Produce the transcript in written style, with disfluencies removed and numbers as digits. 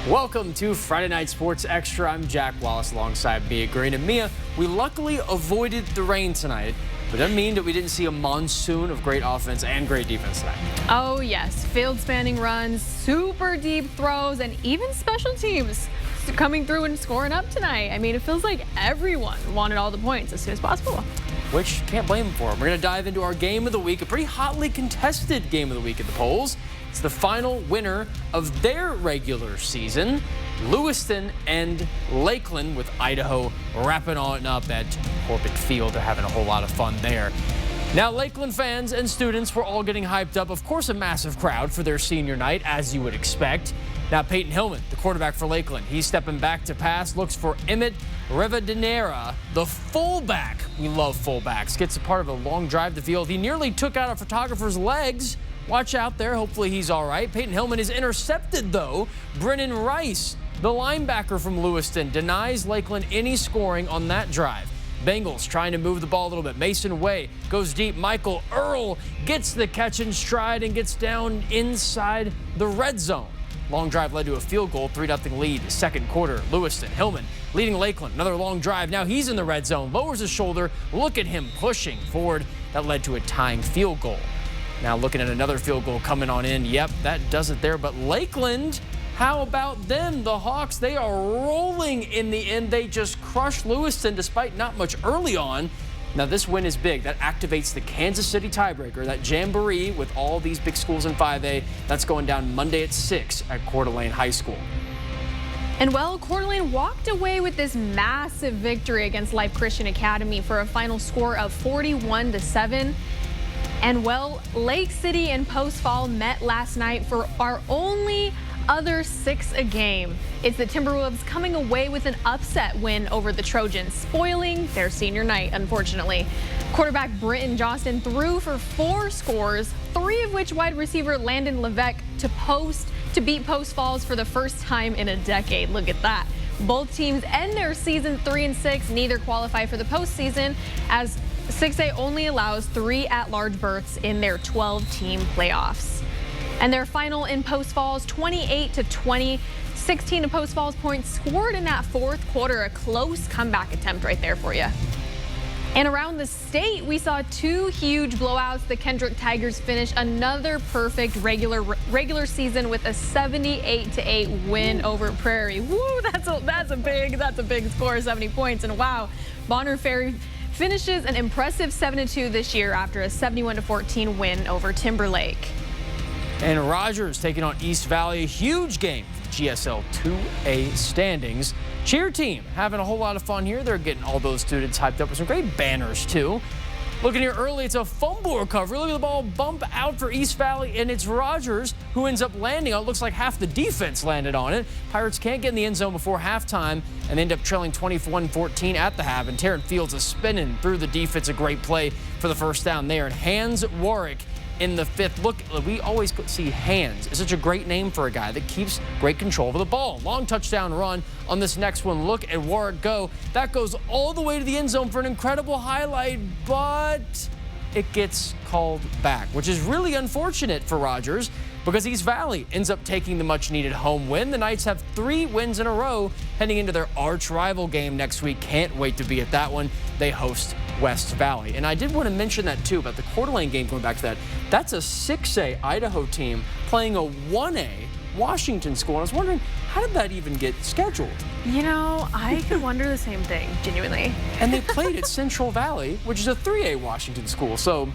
Welcome to Friday Night Sports Extra. I'm Jack Wallace alongside Mia Green. And Mia, we luckily avoided the rain tonight, but doesn't mean that we didn't see a monsoon of great offense and great defense tonight. Oh yes, field-spanning runs, super deep throws, and even special teams coming through and scoring up tonight. I mean, it feels like everyone wanted all the points as soon as possible. Which, can't blame them for them. We're going to dive into our game of the week, a pretty hotly contested game of the week at the polls. It's the final winner of their regular season, Lewiston and Lakeland, with Idaho wrapping on up at Corbett Field. They're having a whole lot of fun there. Now, Lakeland fans and students were all getting hyped up. Of course, a massive crowd for their senior night, as you would expect. Now, Peyton Hillman, the quarterback for Lakeland, he's stepping back to pass, looks for Emmett Rivadeneira, the fullback. We love fullbacks. Gets a part of a long drive to field. He nearly took out a photographer's legs. Watch out there. Hopefully he's all right. Peyton Hillman is intercepted, though. Brennan Rice, the linebacker from Lewiston, denies Lakeland any scoring on that drive. Bengals trying to move the ball a little bit. Mason Way goes deep. Michael Earl gets the catch in stride and gets down inside the red zone. Long drive led to a field goal, 3-0 lead, second quarter. Lewiston, Hillman leading Lakeland. Another long drive. Now he's in the red zone, lowers his shoulder. Look at him pushing forward. That led to a tying field goal. Now looking at another field goal coming on in. Yep, that does it there. But Lakeland, how about them? The Hawks, they are rolling in the end. They just crushed Lewiston despite not much early on. Now this win is big. That activates the Kansas City tiebreaker, that jamboree with all these big schools in 5A. That's going down Monday at 6 at Coeur d'Alene High School. And well, Coeur d'Alene walked away with this massive victory against Life Christian Academy for a final score of 41-7. And well, Lake City and Post Fall met last night for our only other 6 a game. It's the Timberwolves coming away with an upset win over the Trojans, spoiling their senior night, unfortunately. Quarterback Britton Johnston threw for 4 scores, 3 of which wide receiver Landon Levesque to beat Post Falls for the first time in a decade. Look at that. Both teams end their season 3-6. Neither qualify for the postseason, as 6A only allows 3 at-large berths in their 12-team playoffs. And their final in Post Falls, 28-20. 16 of Post Falls points scored in that fourth quarter. A close comeback attempt right there for you. And around the state, we saw 2 huge blowouts. The Kendrick Tigers finish another perfect regular season with a 78-8 win over Prairie. Woo, that's a big score, 70 points. And wow, Bonner Ferry finishes an impressive 7-2 this year after a 71-14 win over Timberlake. And Rogers taking on East Valley, a huge game for GSL 2A standings. Cheer team having a whole lot of fun here. They're getting all those students hyped up with some great banners too. Looking here early, it's a fumble recovery. Look at the ball bump out for East Valley, and it's Rogers who ends up landing on it. Looks like half the defense landed on it. Pirates can't get in the end zone before halftime and end up trailing 21-14 at the half. And Tarrant Fields is spinning through the defense. A great play for the first down there. And Hans Warwick in the 5th. Look, we always see Hans. It's such a great name for a guy that keeps great control of the ball. Long touchdown run on this next one. Look at Warwick go. That goes all the way to the end zone for an incredible highlight, but it gets called back, which is really unfortunate for Rogers because East Valley ends up taking the much-needed home win. The Knights have 3 wins in a row heading into their arch-rival game next week. Can't wait to be at that one. They host West Valley. And I did want to mention that too about the Coeur d'Alene game, going back to that. That's a 6A Idaho team playing a 1A Washington school. And I was wondering, how did that even get scheduled? You know, I could wonder the same thing, genuinely. And they played at Central Valley, which is a 3A Washington school. So